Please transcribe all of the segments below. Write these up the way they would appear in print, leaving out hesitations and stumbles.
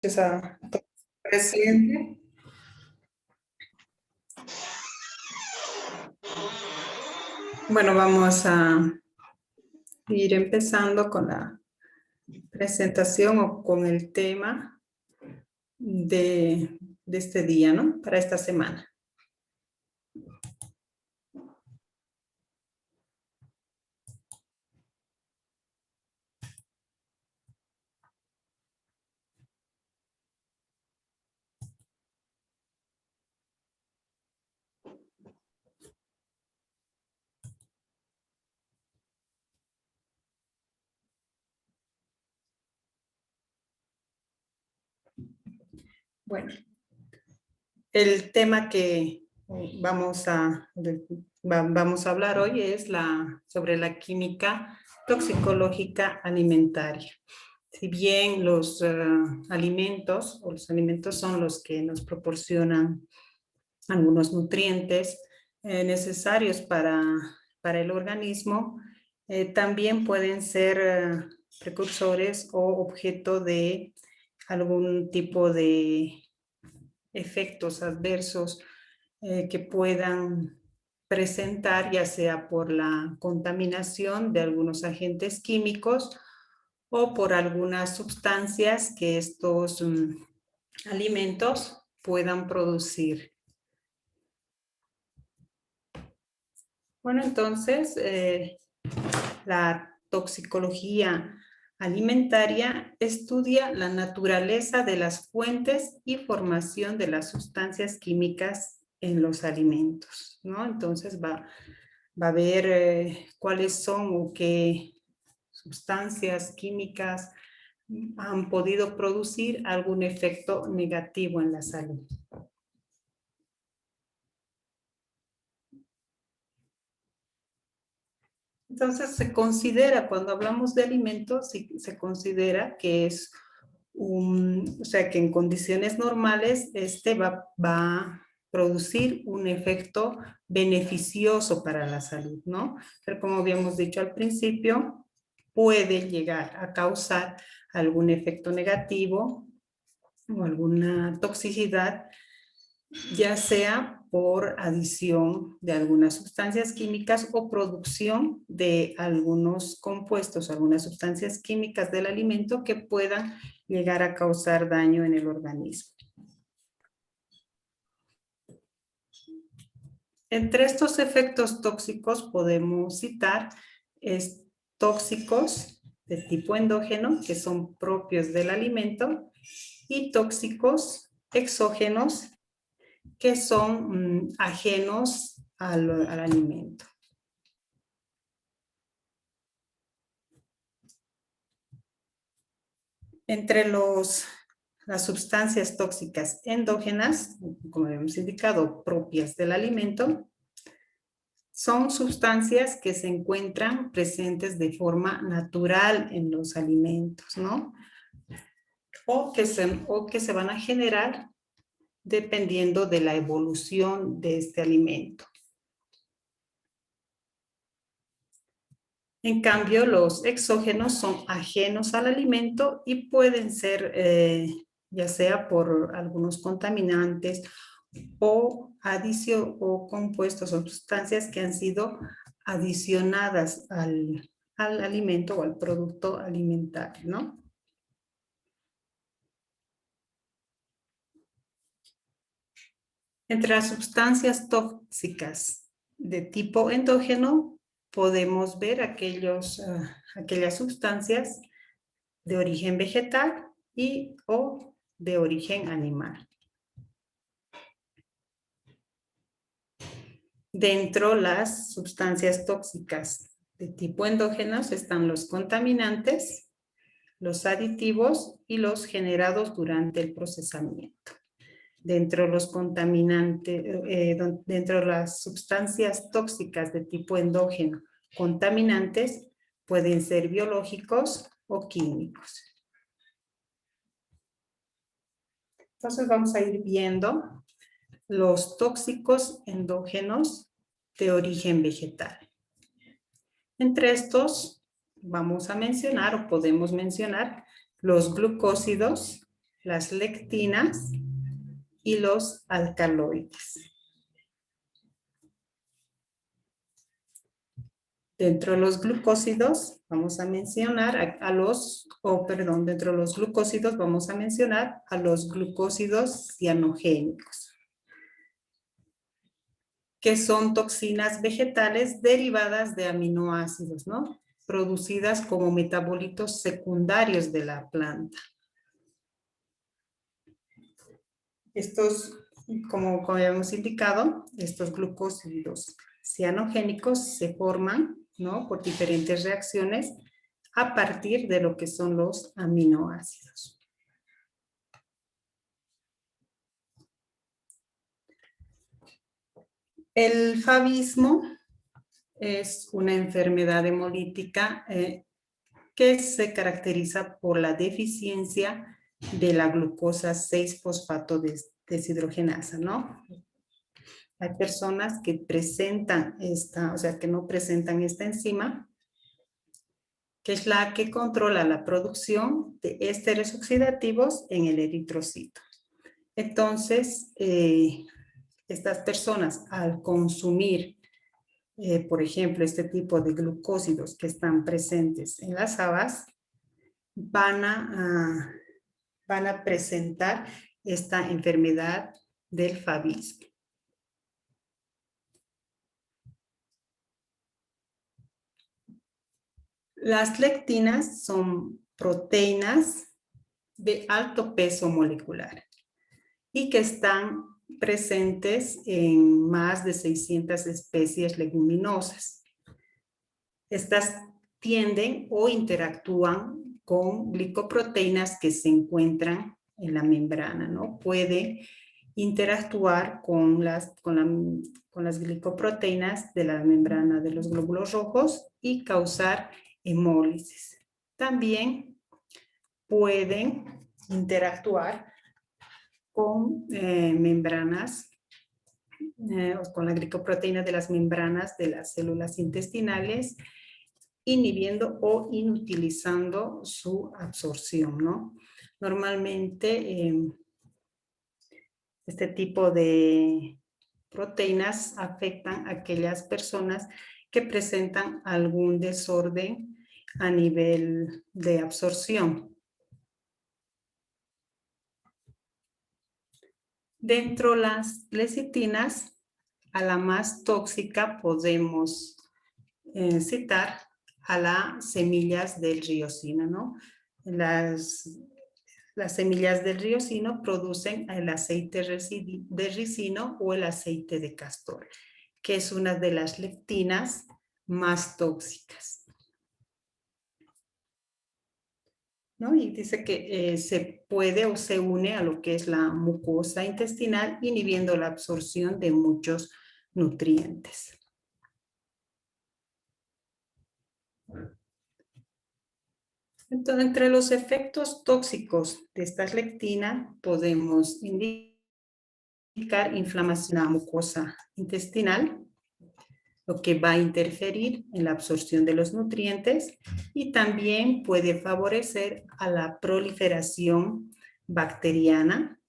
A presente. Bueno, vamos a ir empezando con la presentación o con el tema de este día, ¿no? Para esta semana. Bueno, el tema que vamos a hablar hoy es sobre la química toxicológica alimentaria. Si bien los alimentos son los que nos proporcionan algunos nutrientes necesarios para el organismo, también pueden ser precursores o objeto de algún tipo de efectos adversos que puedan presentar, ya sea por la contaminación de algunos agentes químicos o por algunas sustancias que estos alimentos puedan producir. Bueno, entonces, la toxicología alimentaria estudia la naturaleza de las fuentes y formación de las sustancias químicas en los alimentos, ¿no? Entonces va a ver cuáles son o qué sustancias químicas han podido producir algún efecto negativo en la salud. Entonces se considera, cuando hablamos de alimentos, se considera que es o sea, que en condiciones normales va a producir un efecto beneficioso para la salud, ¿no? Pero como habíamos dicho al principio, puede llegar a causar algún efecto negativo o alguna toxicidad, ya sea por adición de algunas sustancias químicas o producción de algunos compuestos, algunas sustancias químicas del alimento que puedan llegar a causar daño en el organismo. Entre estos efectos tóxicos podemos citar tóxicos de tipo endógeno, que son propios del alimento, y tóxicos exógenos, que son ajenos al alimento. Entre las sustancias tóxicas endógenas, como hemos indicado, propias del alimento, son sustancias que se encuentran presentes de forma natural en los alimentos, ¿no? O que se van a generar dependiendo de la evolución de este alimento. En cambio, los exógenos son ajenos al alimento y pueden ser ya sea por algunos contaminantes o compuestos o sustancias que han sido adicionadas al alimento o al producto alimentario, ¿no? Entre las sustancias tóxicas de tipo endógeno podemos ver aquellas sustancias de origen vegetal o de origen animal. Dentro de las sustancias tóxicas de tipo endógenos están los contaminantes, los aditivos y los generados durante el procesamiento. Dentro de los contaminantes, dentro de las sustancias tóxicas de tipo endógeno, contaminantes pueden ser biológicos o químicos. Entonces vamos a ir viendo los tóxicos endógenos de origen vegetal. Entre estos vamos a mencionar o podemos mencionar los glucósidos, las lectinas y los alcaloides. Dentro de los glucósidos vamos a mencionar dentro de los glucósidos vamos a mencionar a los glucósidos cianogénicos, que son toxinas vegetales derivadas de aminoácidos, ¿no? Producidas como metabolitos secundarios de la planta. Estos, como habíamos indicado, estos glucósidos cianogénicos se forman, ¿no?, por diferentes reacciones a partir de lo que son los aminoácidos. El favismo es una enfermedad hemolítica que se caracteriza por la deficiencia de la glucosa 6-fosfato deshidrogenasa, ¿no? Hay personas que presentan que no presentan esta enzima, que es la que controla la producción de ésteres oxidativos en el eritrocito. Entonces, estas personas al consumir, por ejemplo, este tipo de glucósidos que están presentes en las habas, van a presentar esta enfermedad del favismo. Las lectinas son proteínas de alto peso molecular y que están presentes en más de 600 especies leguminosas. Estas tienden o interactúan con glicoproteínas que se encuentran en la membrana, ¿no? Puede interactuar con las glicoproteínas de la membrana de los glóbulos rojos y causar hemólisis. También pueden interactuar con membranas, con la glicoproteína de las membranas de las células intestinales, inhibiendo o inutilizando su absorción, ¿no? Normalmente este tipo de proteínas afectan a aquellas personas que presentan algún desorden a nivel de absorción. Dentro de las lecitinas, a la más tóxica podemos citar a las semillas del riosino, ¿no? Las semillas del riosino producen el aceite de ricino o el aceite de castor, que es una de las lectinas más tóxicas, ¿no? Y dice que se puede o se une a lo que es la mucosa intestinal, inhibiendo la absorción de muchos nutrientes. Entonces, entre los efectos tóxicos de estas lectinas podemos indicar inflamación en la mucosa intestinal, lo que va a interferir en la absorción de los nutrientes y también puede favorecer a la proliferación bacteriana,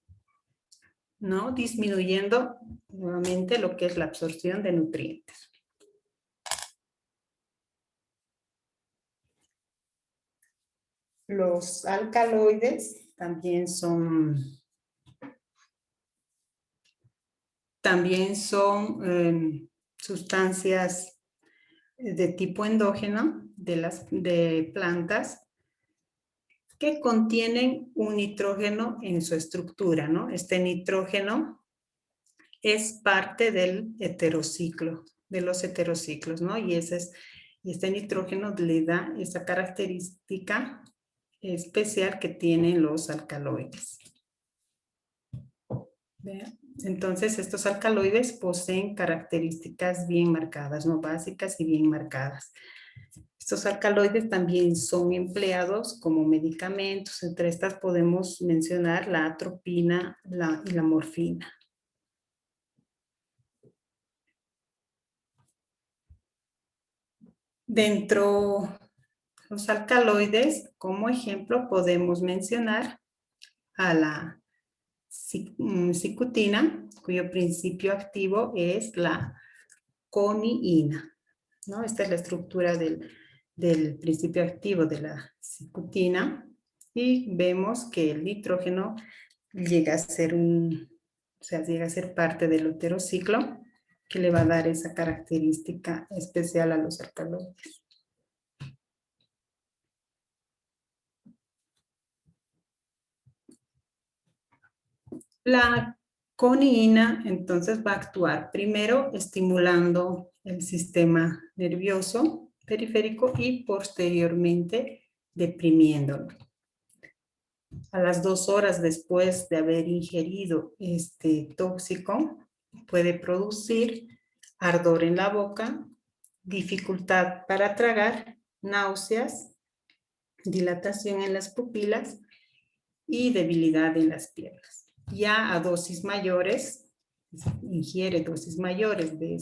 ¿no? Disminuyendo nuevamente lo que es la absorción de nutrientes. Los alcaloides también son sustancias de tipo endógeno de plantas que contienen un nitrógeno en su estructura, ¿no? Este nitrógeno es parte del heterociclo, de los heterociclos, ¿no? Y este nitrógeno le da esa característica especial que tienen los alcaloides. ¿Vean? Entonces, estos alcaloides poseen características bien marcadas, ¿no? Básicas y bien marcadas. Estos alcaloides también son empleados como medicamentos. Entre estas podemos mencionar la atropina y la morfina. Dentro de los alcaloides, como ejemplo, podemos mencionar a la cicutina, cuyo principio activo es la coniina, ¿no? Esta es la estructura del principio activo de la cicutina y vemos que el nitrógeno llega a ser llega a ser parte del heterociclo que le va a dar esa característica especial a los alcaloides. La coniina entonces va a actuar primero estimulando el sistema nervioso periférico y posteriormente deprimiéndolo. A las 2 horas después de haber ingerido este tóxico, puede producir ardor en la boca, dificultad para tragar, náuseas, dilatación en las pupilas y debilidad en las piernas. Ya a dosis mayores, ingiere dosis mayores de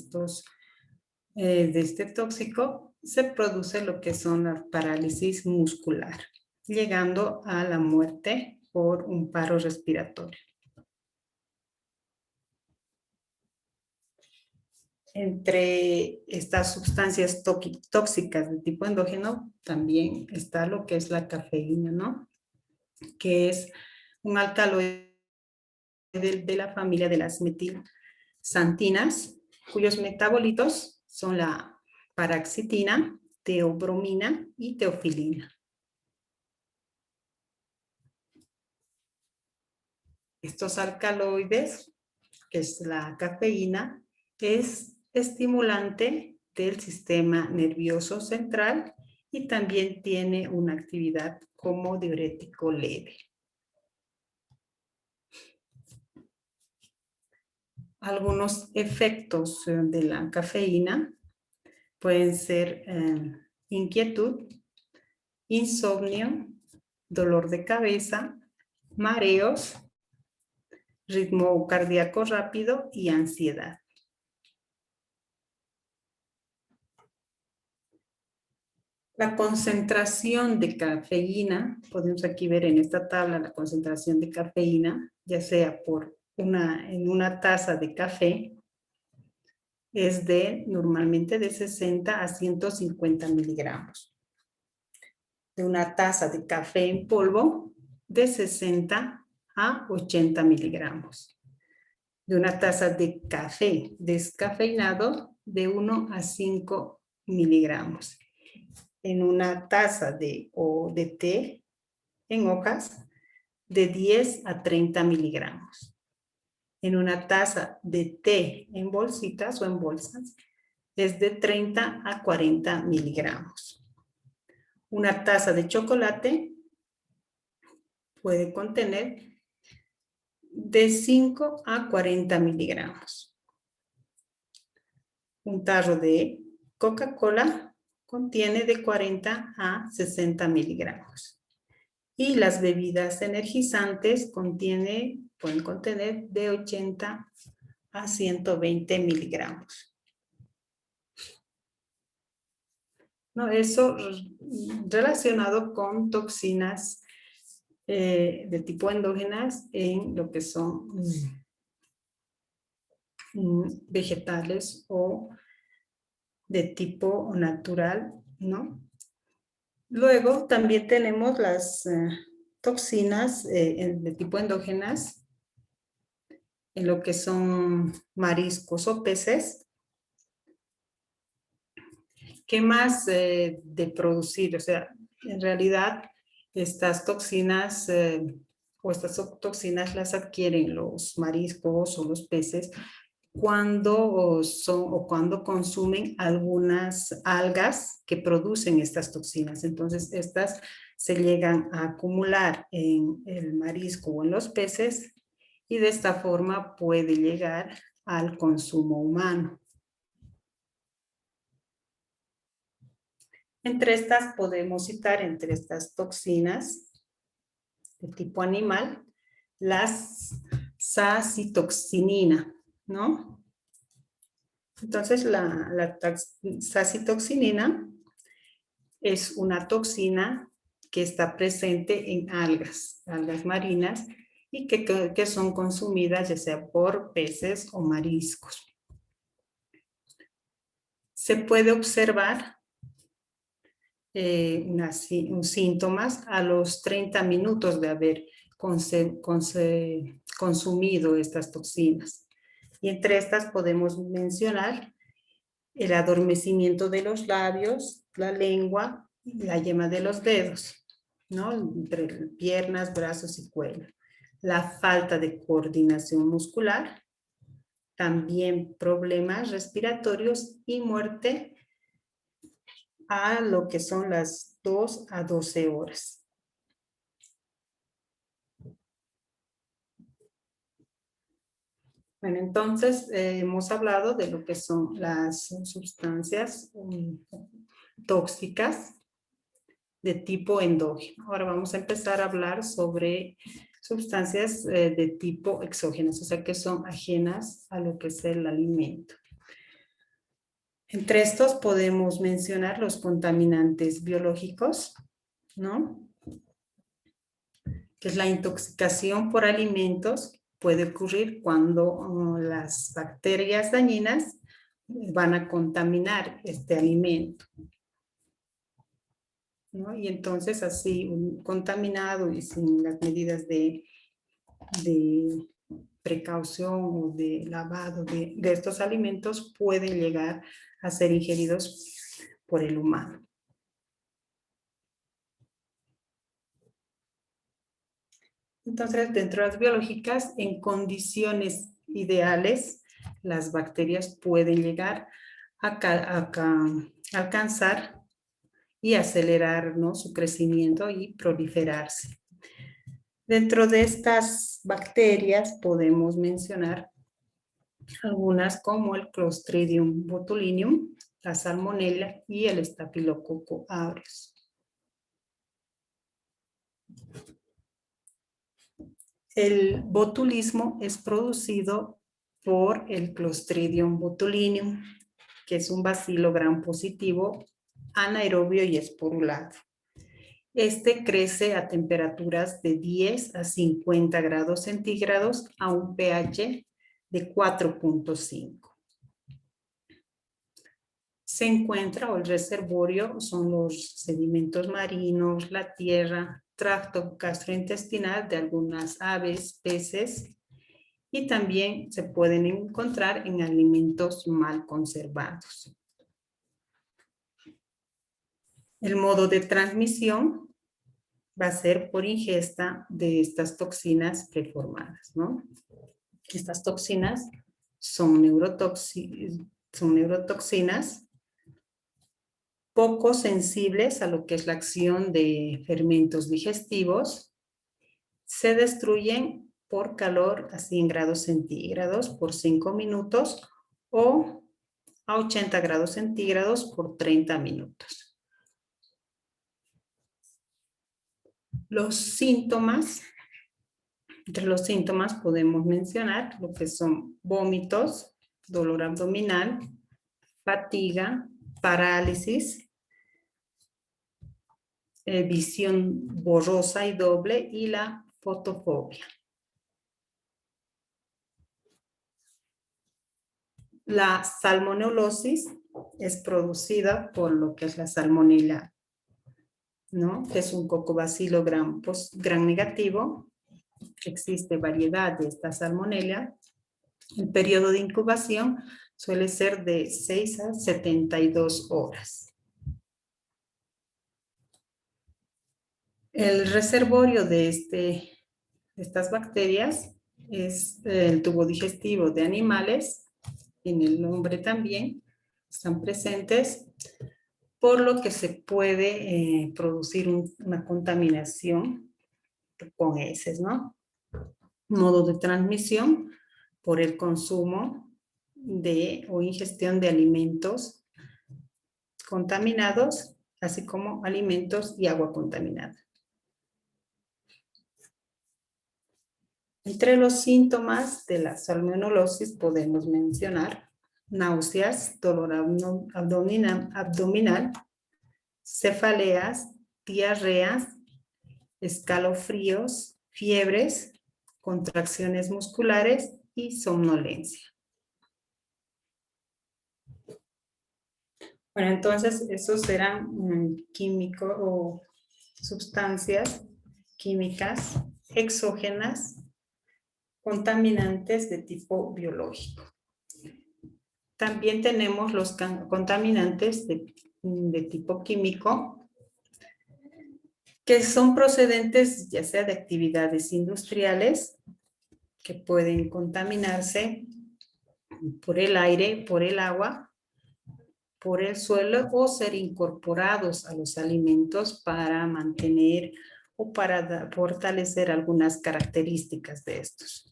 este tóxico, se produce lo que son la parálisis muscular, llegando a la muerte por un paro respiratorio. Entre estas sustancias tóxicas de tipo endógeno también está lo que es la cafeína, ¿no? Que es un alcaloide de la familia de las metilxantinas, cuyos metabolitos son la paraxitina, teobromina y teofilina. Estos alcaloides, que es la cafeína, es estimulante del sistema nervioso central y también tiene una actividad como diurético leve. Algunos efectos de la cafeína pueden ser inquietud, insomnio, dolor de cabeza, mareos, ritmo cardíaco rápido y ansiedad. La concentración de cafeína, podemos aquí ver en esta tabla la concentración de cafeína, ya sea en una taza de café, es normalmente de 60 a 150 miligramos. De una taza de café en polvo, de 60 a 80 miligramos. De una taza de café descafeinado, de 1 a 5 miligramos. En una taza de té en hojas, de 10 a 30 miligramos. En una taza de té en bolsitas o en bolsas, es de 30 a 40 miligramos. Una taza de chocolate puede contener de 5 a 40 miligramos. Un tarro de Coca-Cola contiene de 40 a 60 miligramos. Y las bebidas energizantes pueden contener de 80 a 120 miligramos. ¿No? Eso relacionado con toxinas de tipo endógenas en lo que son vegetales o de tipo natural, ¿no? Luego también tenemos las toxinas de tipo endógenas en lo que son mariscos o peces. ¿Qué más de producir? O sea, en realidad estas toxinas las adquieren los mariscos o los peces cuando consumen algunas algas que producen estas toxinas. Entonces, estas se llegan a acumular en el marisco o en los peces y de esta forma puede llegar al consumo humano. Podemos citar entre estas toxinas de tipo animal, las sacitoxinina, ¿no? Entonces, la sacitoxinina es una toxina que está presente en algas marinas y que son consumidas ya sea por peces o mariscos. Se puede observar síntomas a los 30 minutos de haber consumido estas toxinas. Y entre estas podemos mencionar el adormecimiento de los labios, la lengua y la yema de los dedos, ¿no? Entre piernas, brazos y cuello. La falta de coordinación muscular, también problemas respiratorios y muerte a lo que son las 2 a 12 horas. Bueno, entonces hemos hablado de lo que son las sustancias tóxicas de tipo endógeno. Ahora vamos a empezar a hablar sobre sustancias de tipo exógenas, o sea que son ajenas a lo que es el alimento. Entre estos podemos mencionar los contaminantes biológicos, ¿no? Que es la intoxicación por alimentos. Puede ocurrir cuando las bacterias dañinas van a contaminar este alimento, ¿no? Y entonces así un contaminado y sin las medidas de precaución o de lavado de estos alimentos pueden llegar a ser ingeridos por el humano. Entonces, dentro de las biológicas, en condiciones ideales, las bacterias pueden llegar a alcanzar y acelerar, ¿no?, su crecimiento y proliferarse. Dentro de estas bacterias podemos mencionar algunas como el Clostridium botulinum, la Salmonella y el Staphylococcus aureus. El botulismo es producido por el Clostridium botulinum, que es un bacilo gram positivo, anaerobio y esporulado. Este crece a temperaturas de 10 a 50 grados centígrados a un pH de 4.5. Se encuentra, o el reservorio, son los sedimentos marinos, la tierra, tracto gastrointestinal de algunas aves, peces, y también se pueden encontrar en alimentos mal conservados. El modo de transmisión va a ser por ingesta de estas toxinas preformadas, ¿no? Estas toxinas son neurotoxinas poco sensibles a lo que es la acción de fermentos digestivos. Se destruyen por calor a 100 grados centígrados por 5 minutos o a 80 grados centígrados por 30 minutos. Los síntomas, entre los síntomas podemos mencionar lo que son vómitos, dolor abdominal, fatiga, parálisis, visión borrosa y doble y la fotofobia. La salmoneulosis es producida por lo que es la salmonella, ¿no?, que es un cocobacilo gram negativo. Existe variedad de esta salmonella. El periodo de incubación suele ser de 6 a 72 horas. El reservorio de estas bacterias es el tubo digestivo de animales. En el nombre también están presentes, por lo que se puede producir una contaminación con heces, ¿no? Modo de transmisión por el consumo o ingestión de alimentos contaminados, así como alimentos y agua contaminada. Entre los síntomas de la salmoneulosis podemos mencionar náuseas, dolor abdominal, cefaleas, diarreas, escalofríos, fiebres, contracciones musculares y somnolencia. Bueno, entonces esos eran químicos o sustancias químicas exógenas contaminantes de tipo biológico. También tenemos los contaminantes de tipo químico, que son procedentes ya sea de actividades industriales, que pueden contaminarse por el aire, por el agua, por el suelo o ser incorporados a los alimentos para mantener o para fortalecer algunas características de estos.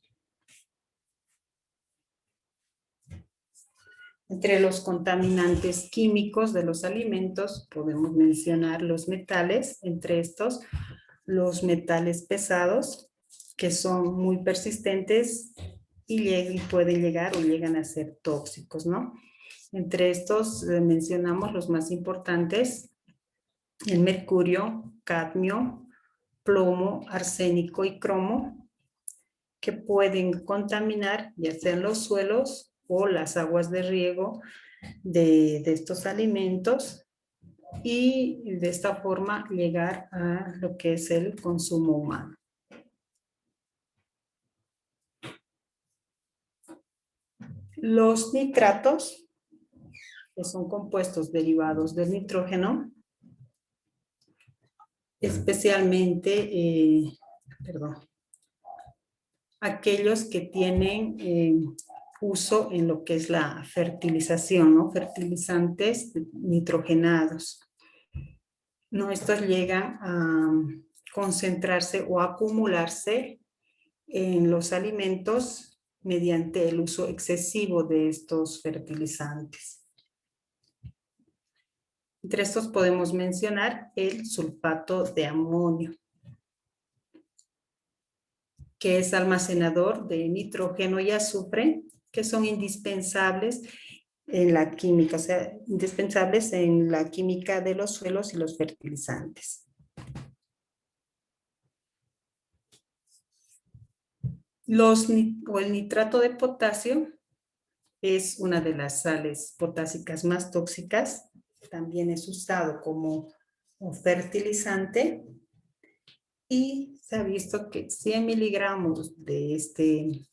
Entre los contaminantes químicos de los alimentos podemos mencionar los metales, entre estos los metales pesados, que son muy persistentes y pueden llegar o llegan a ser tóxicos, ¿no? Entre estos mencionamos los más importantes: el mercurio, cadmio, plomo, arsénico y cromo, que pueden contaminar ya sean los suelos o las aguas de riego de estos alimentos y de esta forma llegar a lo que es el consumo humano. Los nitratos, que son compuestos derivados del nitrógeno, especialmente, aquellos que tienen uso en lo que es la fertilización, ¿no? Fertilizantes nitrogenados. ¿No? Estos llegan a concentrarse o acumularse en los alimentos mediante el uso excesivo de estos fertilizantes. Entre estos podemos mencionar el sulfato de amonio, que es almacenador de nitrógeno y azufre, que son indispensables en la química, o sea, indispensables en la química de los suelos y los fertilizantes. El nitrato de potasio es una de las sales potásicas más tóxicas. También es usado como un fertilizante y se ha visto que 100 miligramos de este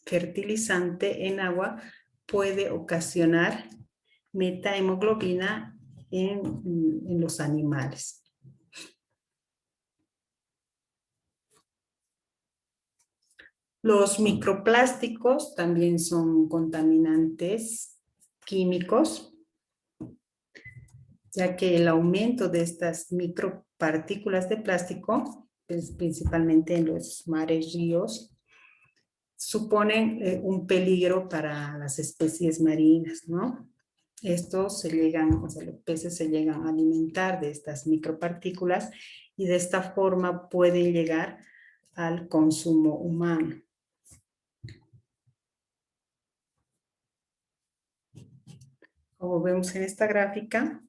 fertilizante en agua puede ocasionar metahemoglobina en los animales. Los microplásticos también son contaminantes químicos, ya que el aumento de estas micropartículas de plástico, principalmente en los mares, ríos, suponen un peligro para las especies marinas, ¿no? Estos los peces se llegan a alimentar de estas micropartículas y de esta forma pueden llegar al consumo humano. Como vemos en esta gráfica,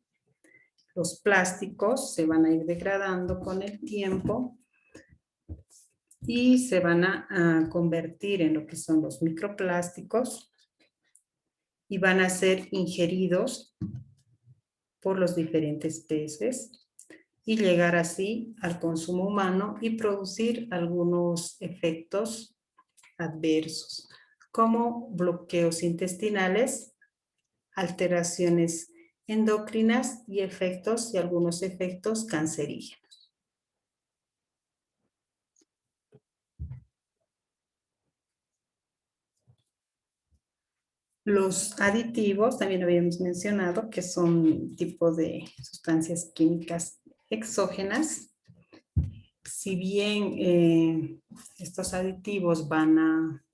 los plásticos se van a ir degradando con el tiempo y se van a convertir en lo que son los microplásticos y van a ser ingeridos por los diferentes peces y llegar así al consumo humano y producir algunos efectos adversos, como bloqueos intestinales, alteraciones endocrinas y algunos efectos cancerígenos. Los aditivos, también habíamos mencionado, que son tipo de sustancias químicas exógenas. Si bien estos aditivos van a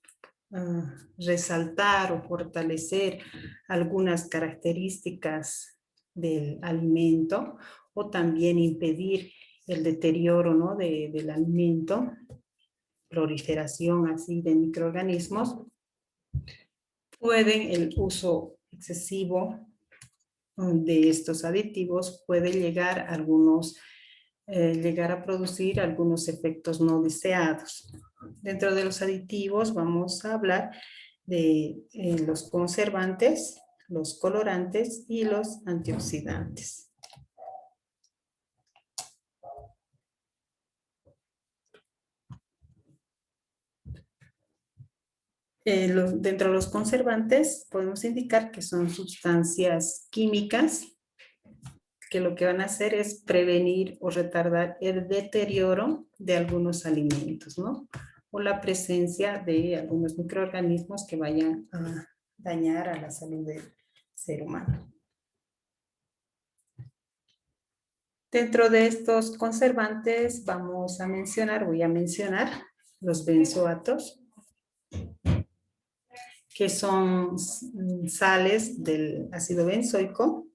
resaltar o fortalecer algunas características del alimento o también impedir el deterioro, ¿no? del alimento, proliferación así de microorganismos, el uso excesivo de estos aditivos puede llegar a producir algunos efectos no deseados. Dentro de los aditivos vamos a hablar de los conservantes, los colorantes y los antioxidantes. Dentro de los conservantes podemos indicar que son sustancias químicas que lo que van a hacer es prevenir o retardar el deterioro de algunos alimentos, ¿no? O la presencia de algunos microorganismos que vayan a dañar a la salud del ser humano. Dentro de estos conservantes voy a mencionar los benzoatos, que son sales del ácido benzoico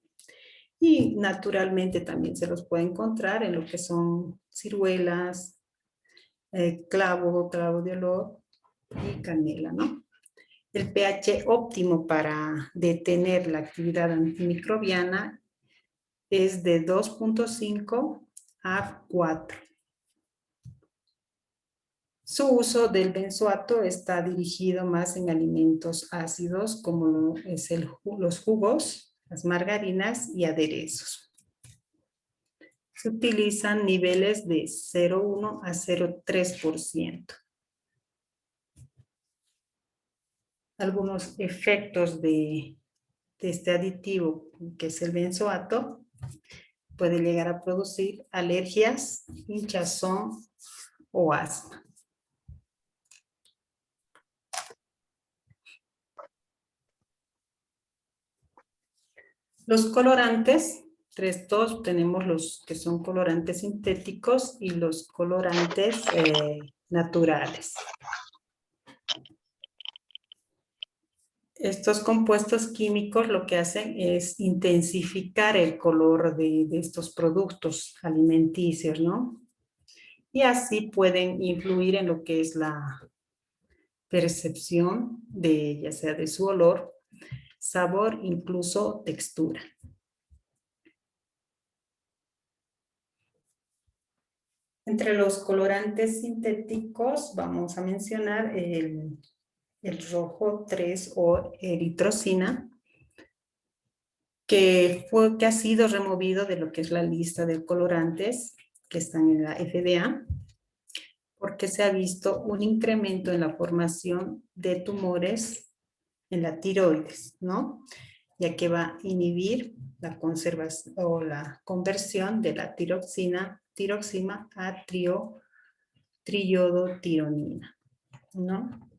y naturalmente también se los puede encontrar en lo que son ciruelas, clavo de olor y canela, ¿no? El pH óptimo para detener la actividad antimicrobiana es de 2.5 a 4. Su uso del benzoato está dirigido más en alimentos ácidos como los jugos, las margarinas y aderezos. Se utilizan niveles de 0,1 a 0,3%. Algunos efectos de este aditivo, que es el benzoato, puede llegar a producir alergias, hinchazón o asma. Los colorantes, tenemos los que son colorantes sintéticos y los colorantes naturales. Estos compuestos químicos lo que hacen es intensificar el color de estos productos alimenticios, ¿no? Y así pueden influir en lo que es la percepción ya sea de su olor, sabor, incluso textura. Entre los colorantes sintéticos vamos a mencionar el rojo 3 o eritrocina, que ha sido removido de lo que es la lista de colorantes que están en la FDA, porque se ha visto un incremento en la formación de tumores en la tiroides, ¿no? Ya que va a inhibir la conservación o la conversión de la tiroxina a triiodotironina, ¿no?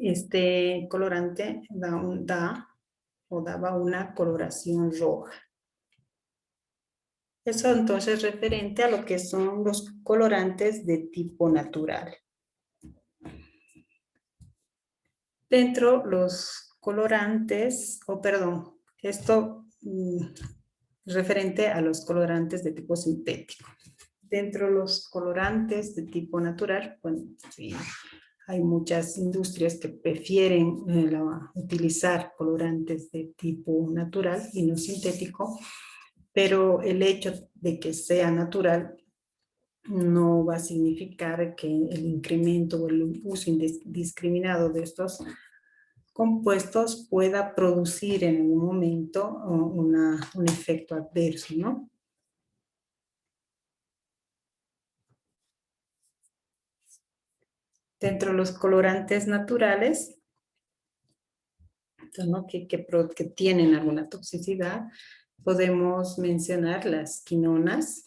Este colorante daba una coloración roja. Eso entonces referente a lo que son los colorantes de tipo natural. Dentro los colorantes, esto referente a los colorantes de tipo sintético. Dentro los colorantes de tipo natural, bueno, sí, hay muchas industrias que prefieren utilizar colorantes de tipo natural y no sintético, pero el hecho de que sea natural no va a significar que el incremento o el uso indiscriminado de estos compuestos pueda producir en algún momento un efecto adverso, ¿no? Dentro de los colorantes naturales, ¿no? que tienen alguna toxicidad, podemos mencionar las quinonas,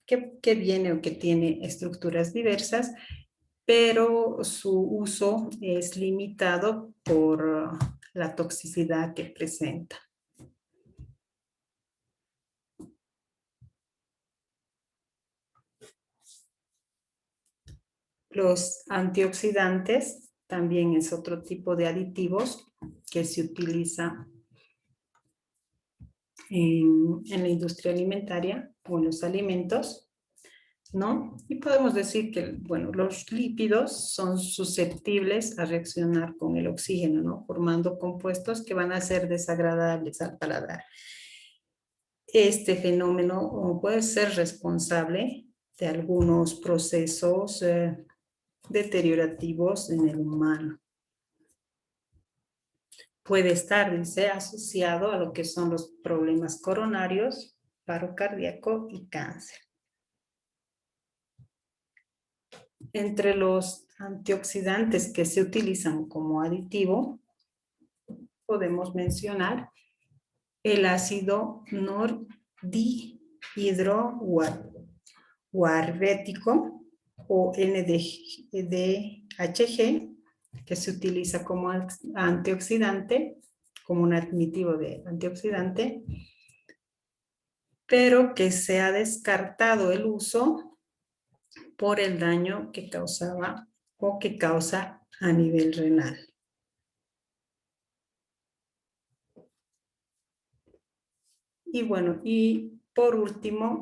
que viene o que tiene estructuras diversas, pero su uso es limitado por la toxicidad que presenta. Los antioxidantes también es otro tipo de aditivos que se utiliza en la industria alimentaria o en los alimentos, ¿no? Y podemos decir que, bueno, los lípidos son susceptibles a reaccionar con el oxígeno, ¿no? Formando compuestos que van a ser desagradables al paladar. Este fenómeno puede ser responsable de algunos procesos deteriorativos en el humano. Puede estar, dice, asociado a lo que son los problemas coronarios, paro cardíaco y cáncer. Entre los antioxidantes que se utilizan como aditivo, podemos mencionar el ácido nordihidroguarético o NDHG, que se utiliza como antioxidante, como un aditivo de antioxidante, pero que se ha descartado el uso por el daño que causaba o que causa a nivel renal. Y bueno, y por último,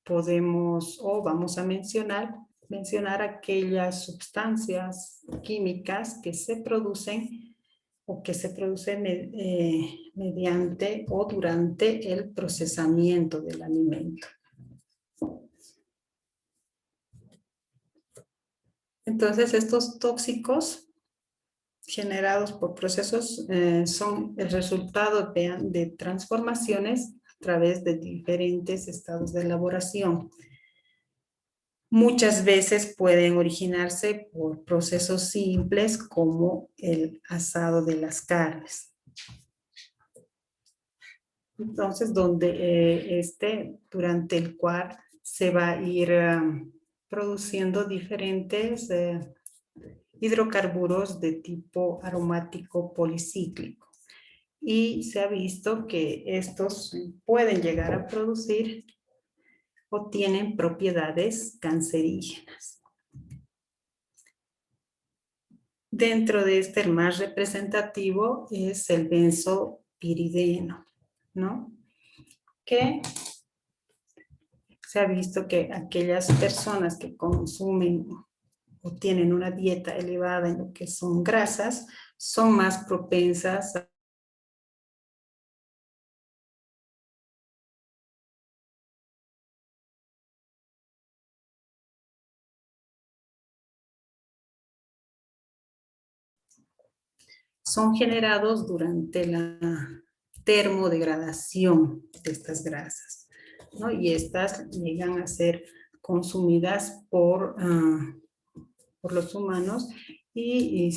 podemos o vamos a mencionar aquellas sustancias químicas que se producen o que se producen mediante o durante el procesamiento del alimento. Entonces, estos tóxicos generados por procesos son el resultado de transformaciones a través de diferentes estados de elaboración. Muchas veces pueden originarse por procesos simples como el asado de las carnes. Entonces, durante el cual se va a ir produciendo diferentes hidrocarburos de tipo aromático policíclico. Y se ha visto que estos pueden llegar a producir o tienen propiedades cancerígenas. Dentro de este, el más representativo es el benzopirideno, ¿no? Que se ha visto que aquellas personas que consumen o tienen una dieta elevada en lo que son grasas, son más propensas a son generados durante la termodegradación de estas grasas, ¿no? Y estas llegan a ser consumidas por los humanos y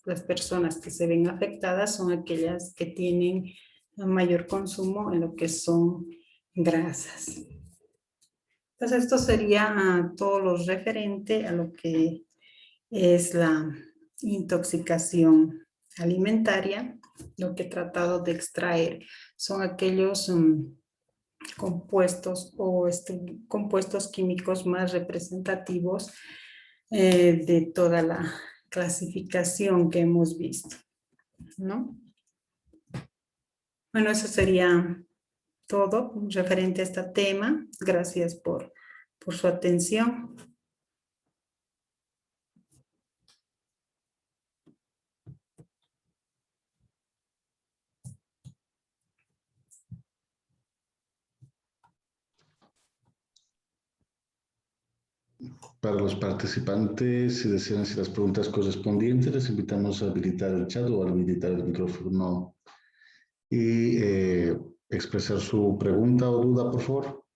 las personas que se ven afectadas son aquellas que tienen mayor consumo en lo que son grasas. Entonces esto sería todo lo referente a lo que es la intoxicación alimentaria. Lo que he tratado de extraer son aquellos compuestos o compuestos químicos más representativos de toda la clasificación que hemos visto, ¿no? Bueno, eso sería todo referente a este tema. Gracias por su atención. Para los participantes, si desean hacer las preguntas correspondientes, les invitamos a habilitar el chat o a habilitar el micrófono y expresar su pregunta o duda, por favor.